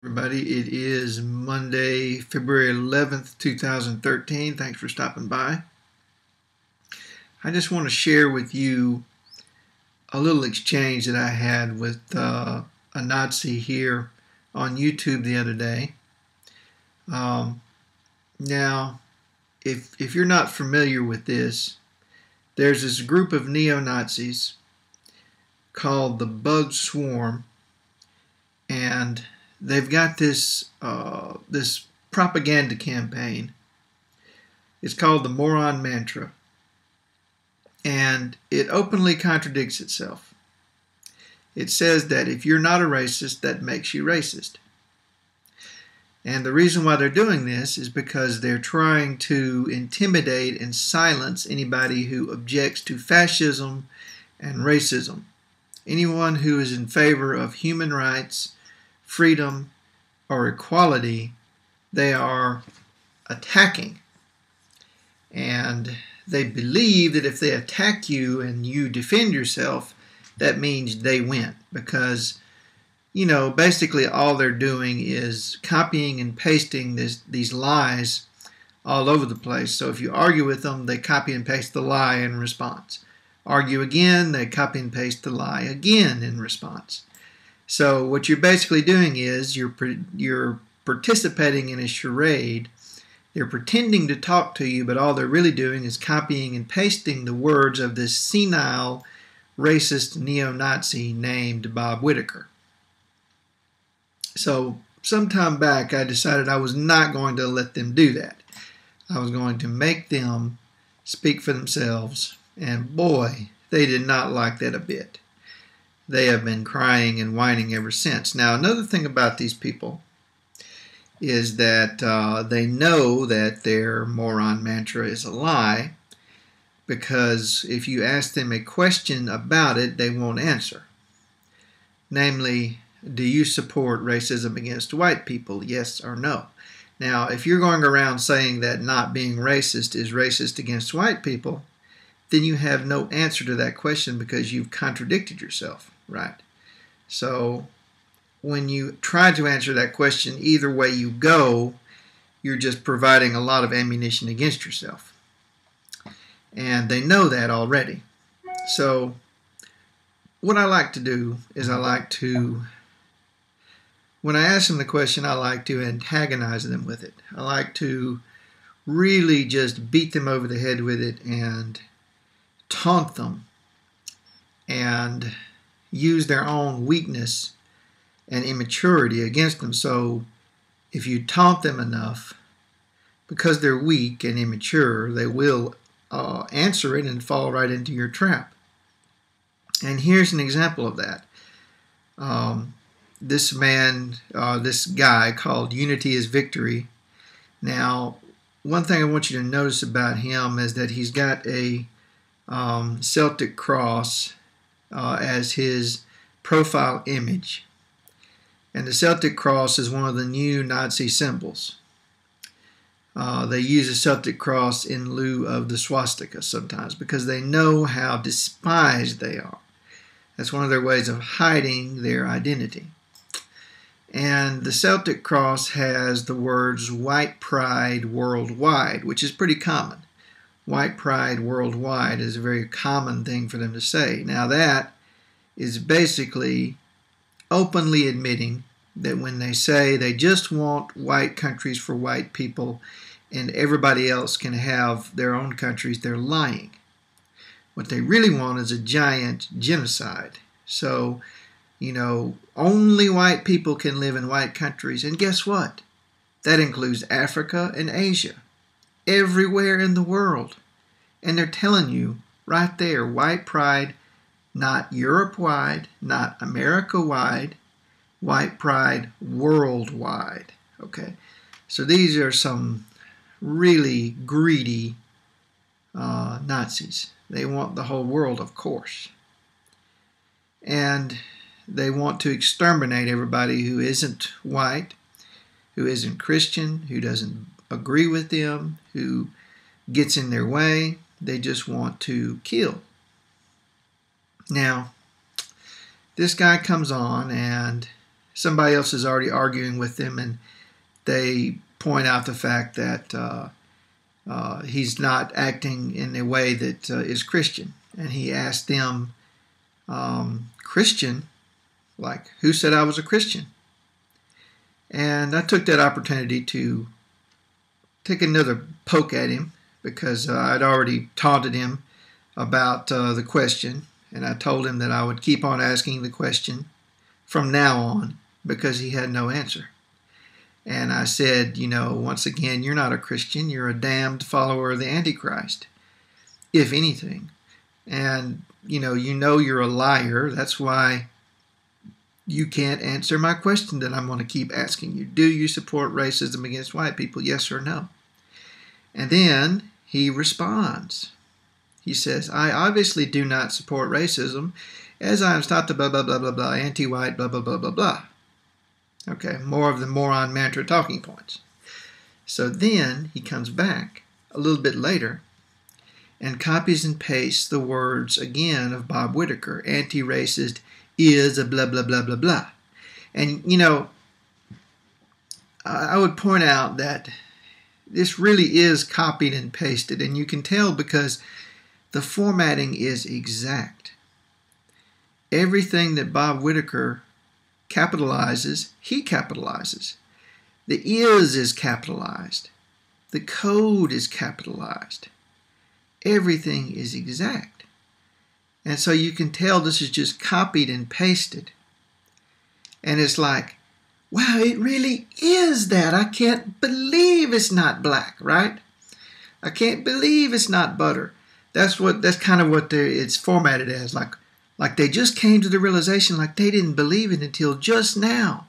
Everybody, it is Monday, February 11th, 2013. Thanks for stopping by. I just want to share with you a little exchange that I had with a Nazi here on YouTube the other day. Now, if you're not familiar with this, there's this group of neo-Nazis called the Bug Swarm, and they've got this this propaganda campaign. It's called the Moron Mantra, and it openly contradicts itself. It says that if you're not a racist, that makes you racist. And the reason why they're doing this is because they're trying to intimidate and silence anybody who objects to fascism and racism. Anyone who is in favor of human rights, freedom, or equality, they are attacking. And they believe that if they attack you and you defend yourself, that means they win. Because, you know, basically all they're doing is copying and pasting these lies all over the place. So if you argue with them, they copy and paste the lie in response. Argue again, they copy and paste the lie again in response. So what you're basically doing is you're participating in a charade. They're pretending to talk to you, but all they're really doing is copying and pasting the words of this senile, racist neo-Nazi named Bob Whitaker. So some time back, I decided I was not going to let them do that. I was going to make them speak for themselves, and boy, they did not like that a bit. They have been crying and whining ever since. Now, another thing about these people is that they know that their moron mantra is a lie, because if you ask them a question about it, they won't answer. Namely, do you support racism against white people, yes or no? Now, if you're going around saying that not being racist is racist against white people, then you have no answer to that question because you've contradicted yourself, right? So when you try to answer that question, either way you go, you're just providing a lot of ammunition against yourself. And they know that already. So what I like to do is when I ask them the question, I like to antagonize them with it. I like to really just beat them over the head with it and taunt them and use their own weakness and immaturity against them. So if you taunt them enough, because they're weak and immature, they will answer it and fall right into your trap. And here's an example of that. This guy called Unity is Victory. Now, one thing I want you to notice about him is that he's got a Celtic cross as his profile image. And the Celtic cross is one of the new Nazi symbols. They use a Celtic cross in lieu of the swastika sometimes because they know how despised they are. That's one of their ways of hiding their identity. And the Celtic cross has the words white pride worldwide, which is pretty common. White pride worldwide is a very common thing for them to say. Now that is basically openly admitting that when they say they just want white countries for white people and everybody else can have their own countries, they're lying. What they really want is a giant genocide. So, you know, only white people can live in white countries. And guess what? That includes Africa and Asia. Everywhere in the world. And they're telling you right there, white pride, not Europe-wide, not America-wide, white pride worldwide. Okay, so these are some really greedy Nazis. They want the whole world, of course. And they want to exterminate everybody who isn't white, who isn't Christian, who doesn't agree with them, who gets in their way. They just want to kill. Now, this guy comes on and somebody else is already arguing with them, and they point out the fact that he's not acting in a way that is Christian. And he asked them, Christian? Like, who said I was a Christian? And I took that opportunity to take another poke at him, because I'd already taunted him about the question, and I told him that I would keep on asking the question from now on because he had no answer. And I said, once again, you're not a Christian. You're a damned follower of the Antichrist, if anything. And, you're a liar. That's why you can't answer my question that I'm going to keep asking you. Do you support racism against white people? Yes or no? And then he responds. He says, I obviously do not support racism, as I am stopped blah, blah, blah, blah, blah, anti-white, blah, blah, blah, blah, blah. Okay, more of the moron mantra talking points. So then he comes back a little bit later and copies and pastes the words again of Bob Whitaker. Anti-racist is a blah, blah, blah, blah, blah. And, I would point out that this really is copied and pasted, and you can tell because the formatting is exact. Everything that Bob Whitaker capitalizes, he capitalizes. The is capitalized. The code is capitalized. Everything is exact. And so you can tell this is just copied and pasted. And it's like, wow, it really is that. I can't believe it's not black, right? I can't believe it's not butter. That's kind of what it's formatted as. Like they just came to the realization, like they didn't believe it until just now.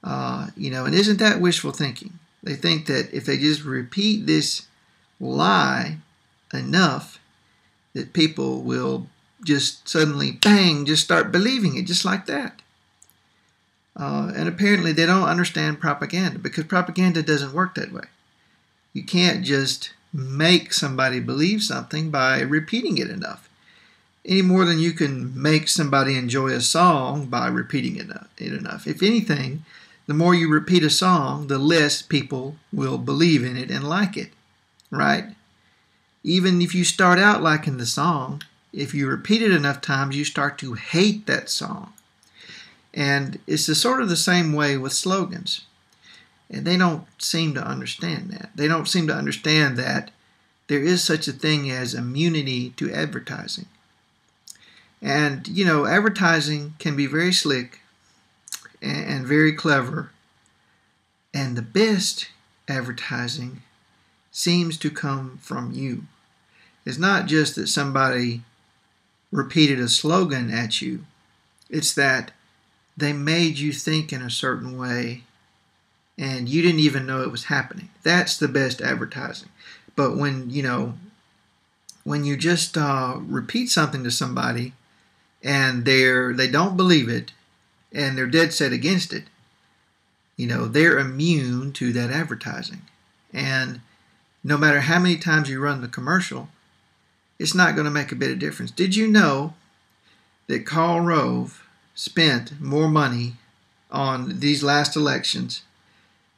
And isn't that wishful thinking? They think that if they just repeat this lie enough, that people will just suddenly, bang, just start believing it just like that. And apparently they don't understand propaganda, because propaganda doesn't work that way. You can't just make somebody believe something by repeating it enough, any more than you can make somebody enjoy a song by repeating it enough. If anything, the more you repeat a song, the less people will believe in it and like it, right? Even if you start out liking the song, if you repeat it enough times, you start to hate that song. And it's sort of the same way with slogans. And they don't seem to understand that. They don't seem to understand that there is such a thing as immunity to advertising. And, advertising can be very slick and very clever. And the best advertising seems to come from you. It's not just that somebody repeated a slogan at you. It's that they made you think in a certain way and you didn't even know it was happening. That's the best advertising. But when you just repeat something to somebody and they don't believe it and they're dead set against it, they're immune to that advertising. And no matter how many times you run the commercial, it's not going to make a bit of difference. Did you know that Karl Rove spent more money on these last elections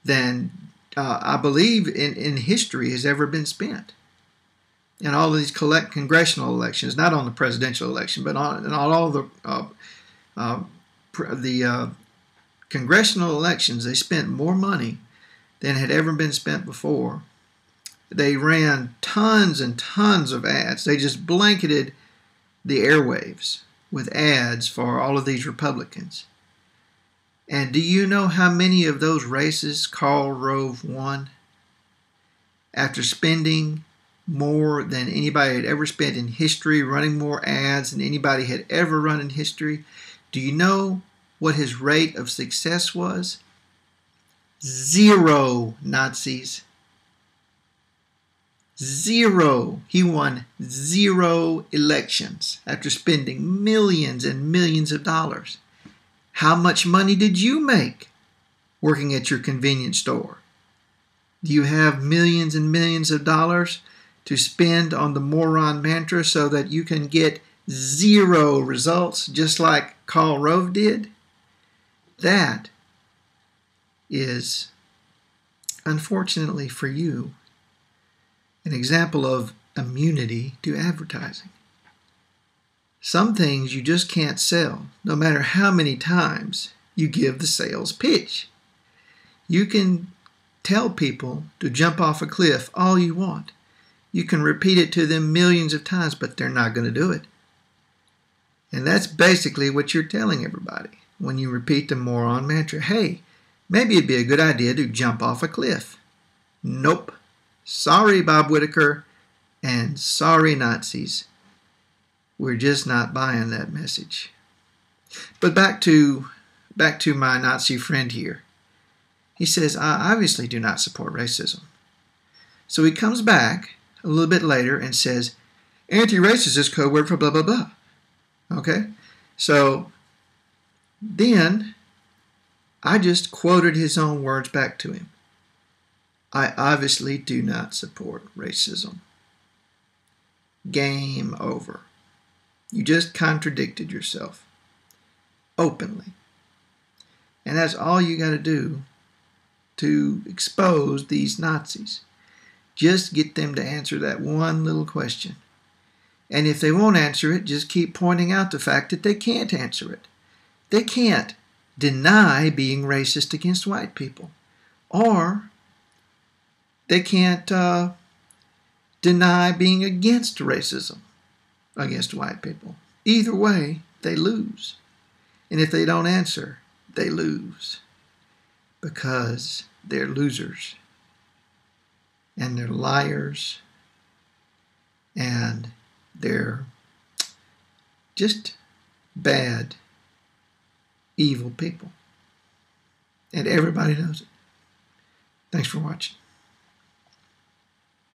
than I believe in history has ever been spent? In all of these congressional elections, not on the presidential election, but on all the congressional elections, they spent more money than had ever been spent before. They ran tons and tons of ads. They just blanketed the airwaves with ads for all of these Republicans. And do you know how many of those races Karl Rove won? After spending more than anybody had ever spent in history, running more ads than anybody had ever run in history, do you know what his rate of success was? 0, Nazis. 0. He won 0 elections after spending millions and millions of dollars. How much money did you make working at your convenience store? Do you have millions and millions of dollars to spend on the moron mantra so that you can get 0 results just like Karl Rove did? That is, unfortunately for you, an example of immunity to advertising. Some things you just can't sell, no matter how many times you give the sales pitch. You can tell people to jump off a cliff all you want. You can repeat it to them millions of times, but they're not going to do it. And that's basically what you're telling everybody when you repeat the moron mantra. Hey, maybe it'd be a good idea to jump off a cliff. Nope. Sorry, Bob Whitaker, and sorry, Nazis. We're just not buying that message. But back to my Nazi friend here. He says, I obviously do not support racism. So he comes back a little bit later and says, anti-racist is code word for blah, blah, blah. Okay? So then I just quoted his own words back to him. I obviously do not support racism. Game over. You just contradicted yourself openly. And that's all you got to do to expose these Nazis. Just get them to answer that one little question. And if they won't answer it, just keep pointing out the fact that they can't answer it. They can't deny being racist against white people. Or they can't deny being against racism against white people. Either way, they lose. And if they don't answer, they lose. Because they're losers. And they're liars. And they're just bad, evil people. And everybody knows it. Thanks for watching.